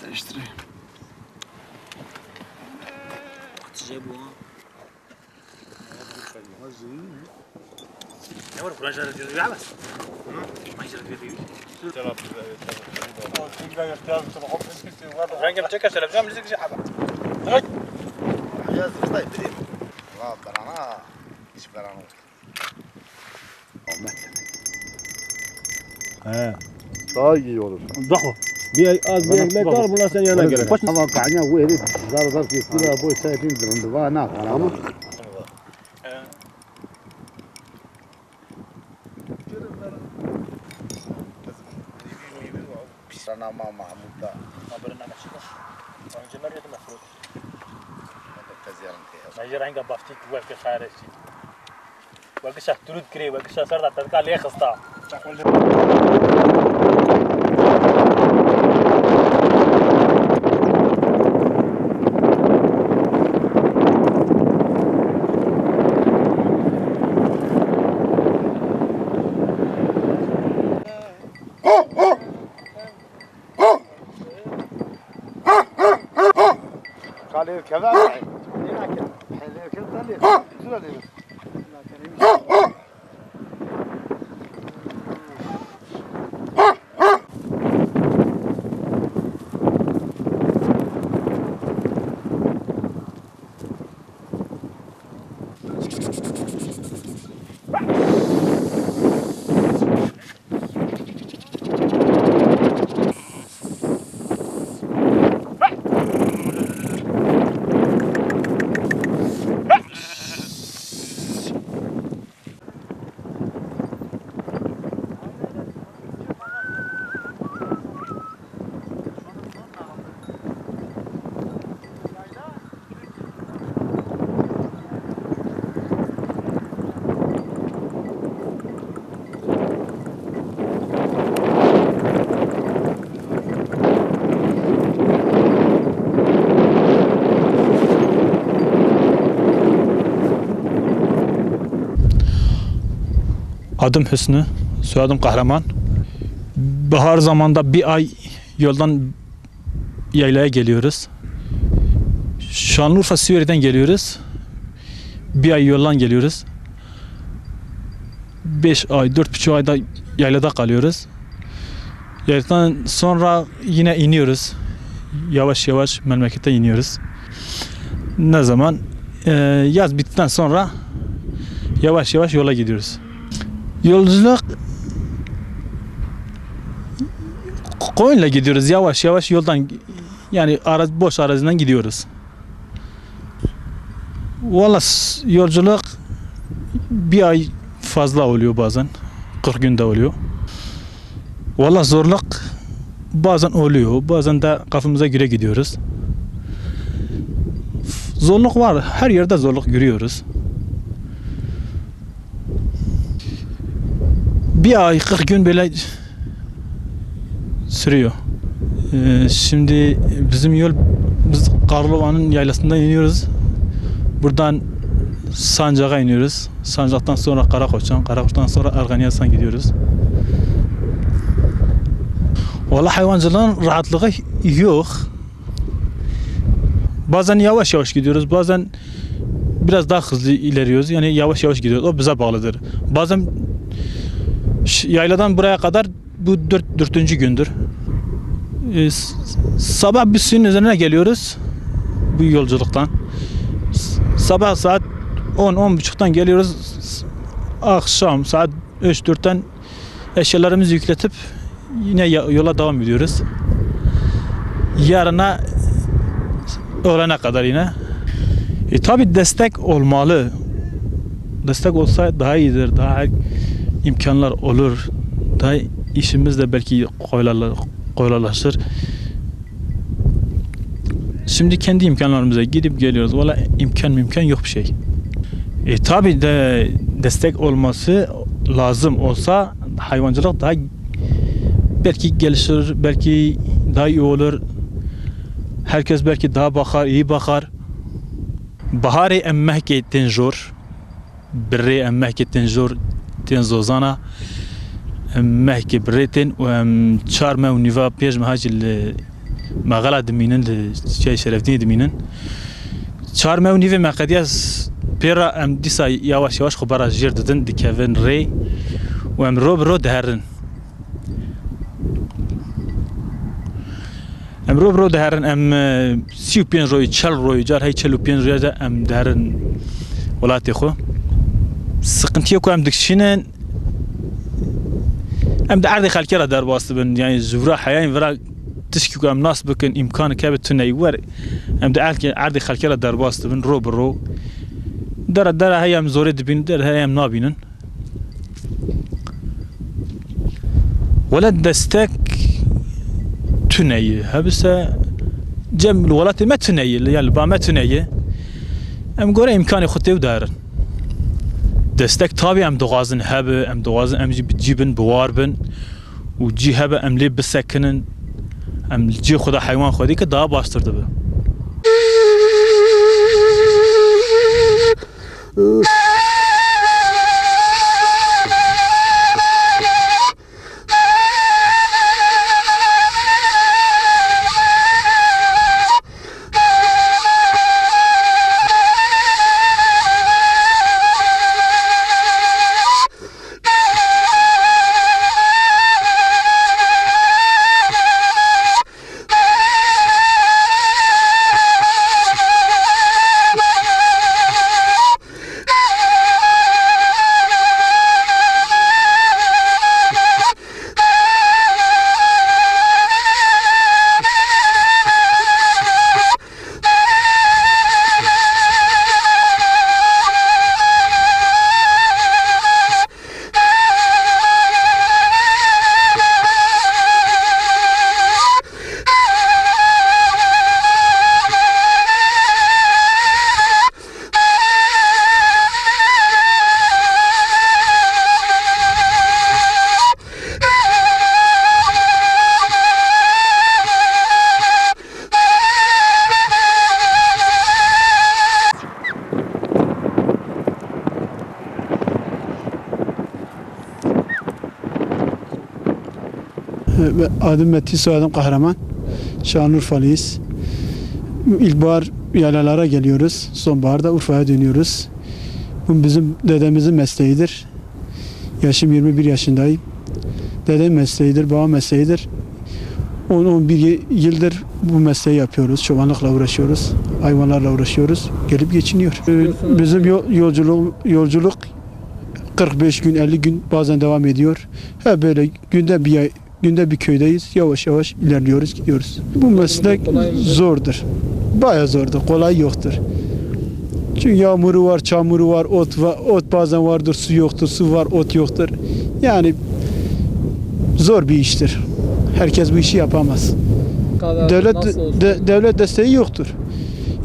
Değiştireyim. Atacak bu ha. Ne var? Kur'an şarkı diyor ya bas. Ma şarkı diyor. Rengi بتشكل تلفزيون بيزيك شي حدا. يا زلمه طيب والله برانا ايش برانا He. Daha iyi olur. Bakın. Bir az bir ekmek var bunlar senin yanına gelir. ama kanya bu herif zar ki kula bu sayfin durundu va na ama sana mama muda Haberine meşgul. Önce nerede mefrut? kaziyaran ما يجي عنده بافتيك وقت خارجي. وقت شهر ترود كري وقت شهر صار تلقى ليه خستا. قال كذا Adım Hüsnü, soyadım Kahraman. Bahar zamanında bir ay yoldan yaylaya geliyoruz. Şanlıurfa Sivri'den geliyoruz. Bir ay yoldan geliyoruz. 5 ay, 4,5 ayda yaylada kalıyoruz. Yayladan sonra yine iniyoruz. Yavaş yavaş memlekete iniyoruz. Ne zaman? Yaz bittikten sonra yavaş yavaş yola gidiyoruz. Yolculuk koyunla gidiyoruz yavaş yavaş yoldan, yani boş araziden gidiyoruz. Vallahi yolculuk bir ay fazla oluyor, bazen 40 günde oluyor. Vallahi zorluk bazen oluyor, bazen de kafamıza göre gidiyoruz. Zorluk var, her yerde zorluk görüyoruz. Bir ay 40 gün böyle sürüyor. Şimdi bizim yol, biz Karlova'nın yaylasından iniyoruz. Buradan Sancak'a iniyoruz. Sancak'tan sonra Karakoçan, Karakoç'tan sonra Erganiyasan gidiyoruz. Vallahi hayvancılığın rahatlığı yok. Bazen yavaş yavaş gidiyoruz, bazen biraz daha hızlı ilerliyoruz. Yani yavaş yavaş gidiyoruz. O bize bağlıdır. Bazen yayladan buraya kadar bu dördüncü gündür. Sabah bir suyun üzerine geliyoruz bu yolculuktan. Sabah saat 10-10.30'dan geliyoruz. Akşam saat 3-4'ten eşyalarımızı yükletip yine yola devam ediyoruz. Yarına öğlene kadar yine. Tabi destek olmalı. Destek olsa daha iyidir. Daha imkanlar olur. Daha işimiz de belki kolaylaşır. Şimdi kendi imkanlarımıza gidip geliyoruz. Valla imkan yok bir şey. Tabi de destek olması lazım olsa hayvancılık daha belki gelişir, belki daha iyi olur. Herkes belki daha bakar, iyi bakar. Baharê em mehkê tên jor, birê em mehkê tên jor tên zozana, em mehkê birê tên û em çar me û nîva pêj meha jî li Meğela dimînin li çayê Şerefdînê dimînin. Çar me û nîvê me qediya pêra em dîsa yawaş yawaş xwe bara jêr didin dikevin rê û em ro bi ro diherin. Em ro bi ro diherin em 35 royê 40 royê car hey 45 royê de em diherin welatê xwe. Sıkıntıya ku em dikişînin em de erdê xelkê re derbas dibin yani ji vira heyayên vira tişkî ku em nas bikin îmkaneke bi tuneyî wer em de erdê xelkê re derbas dibin ro bi ro. Dere hey em zorê dibînin dere hey em nabînin. Welat destek tuneyî hebise cem li welatê me tuneyî ya li ba me tuneyî em gore îmkanê xwe tê diherin. Destek tabi em dixwazin hebe em dixwazin em jî bicîbin biwarbin û cî hebe em lê bisekinin em cî xwe de heywan xwedî ke daha baştir dibe. Adım Metin, soyadım Kahraman. Şanlıurfalıyız. İlkbahar yaylalara geliyoruz. Sonbaharda Urfa'ya dönüyoruz. Bu bizim dedemizin mesleğidir. Yaşım 21 yaşındayım. Dedem mesleğidir, babam mesleğidir. 10-11 yıldır bu mesleği yapıyoruz. Çobanlıkla uğraşıyoruz. Hayvanlarla uğraşıyoruz. Gelip geçiniyor. Bizim yolculuk 45 gün, 50 gün bazen devam ediyor. Hep böyle günde bir köydeyiz. Yavaş yavaş ilerliyoruz, gidiyoruz. Bu meslek zordur. Bayağı zordur. Kolay yoktur. Çünkü yağmuru var, çamuru var, ot bazen vardır, su yoktur, su var, ot yoktur. Yani zor bir iştir. Herkes bu işi yapamaz. Devlet desteği yoktur.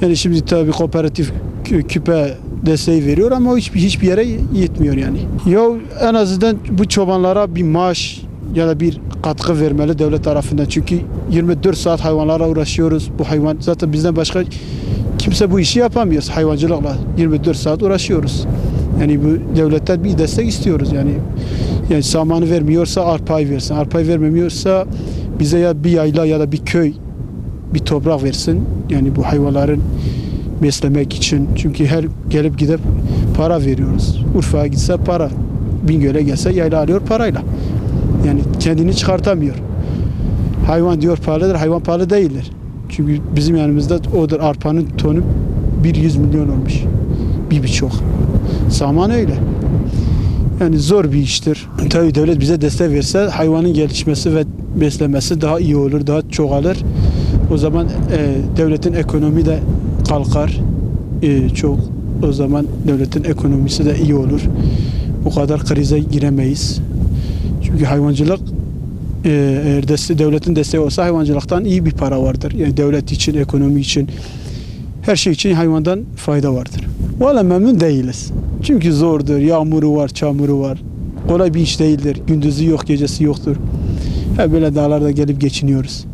Yani şimdi tabii kooperatif küpe desteği veriyor ama o hiçbir yere yetmiyor yani. Ya en azından bu çobanlara bir maaş ya da bir katkı vermeli devlet tarafından. Çünkü 24 saat hayvanlarla uğraşıyoruz. Bu hayvan zaten bizden başka kimse bu işi yapamıyor. Hayvancılıkla 24 saat uğraşıyoruz. Yani bu devletten bir destek istiyoruz yani samanı vermiyorsa arpayı versin. Arpayı vermemiyorsa bize ya bir yayla ya da bir köy bir toprak versin. Yani bu hayvanların beslemek için. Çünkü her gelip gidip para veriyoruz. Urfa'ya gitse para. Bingöl'e gelse yayla alıyor parayla. Yani kendini çıkartamıyor. Hayvan diyor pahalıdır. Hayvan pahalı değildir. Çünkü bizim yanımızda odur arpanın tonu 100 milyon olmuş. 1,5. Saman öyle. Yani zor bir iştir. Tabii devlet bize destek verse hayvanın gelişmesi ve beslemesi daha iyi olur, daha çoğalır. O zaman devletin ekonomi de kalkar. O zaman devletin ekonomisi de iyi olur. O kadar krize giremeyiz. Çünkü hayvancılık eğer devletin desteği olsa hayvancılıktan iyi bir para vardır. Yani devlet için, ekonomi için, her şey için hayvandan fayda vardır. Valla memnun değiliz. Çünkü zordur. Yağmuru var, çamuru var. Kolay bir iş değildir. Gündüzü yok, gecesi yoktur. Hep böyle dağlarda gelip geçiniyoruz.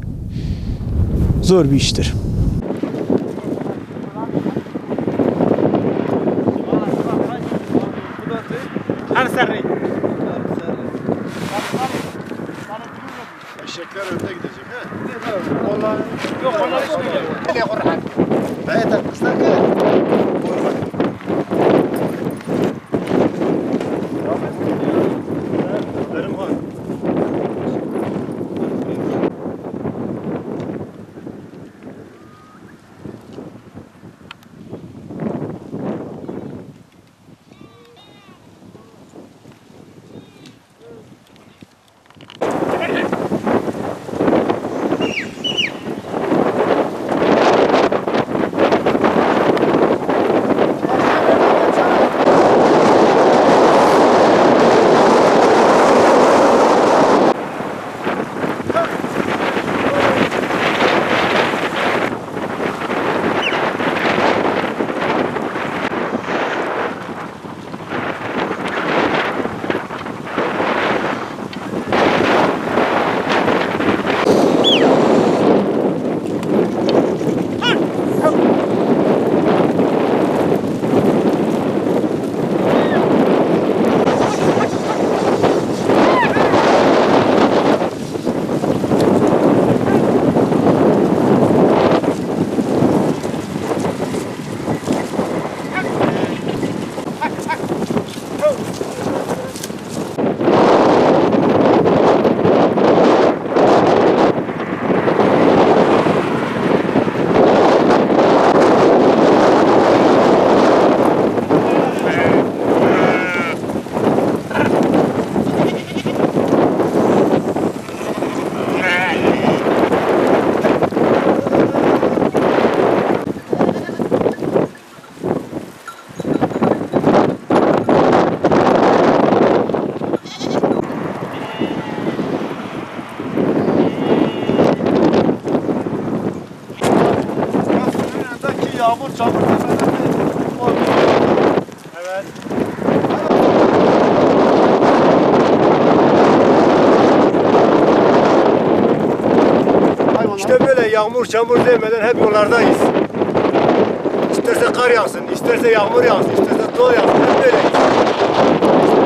Zor bir iştir. Bayat kısa ki. Yağmur çamur. Evet. İşte böyle yağmur çamur demeden hep yollardayız. İsterse kar yağsın, isterse yağmur yağsın, isterse dolu yağsın, hep böyleyiz.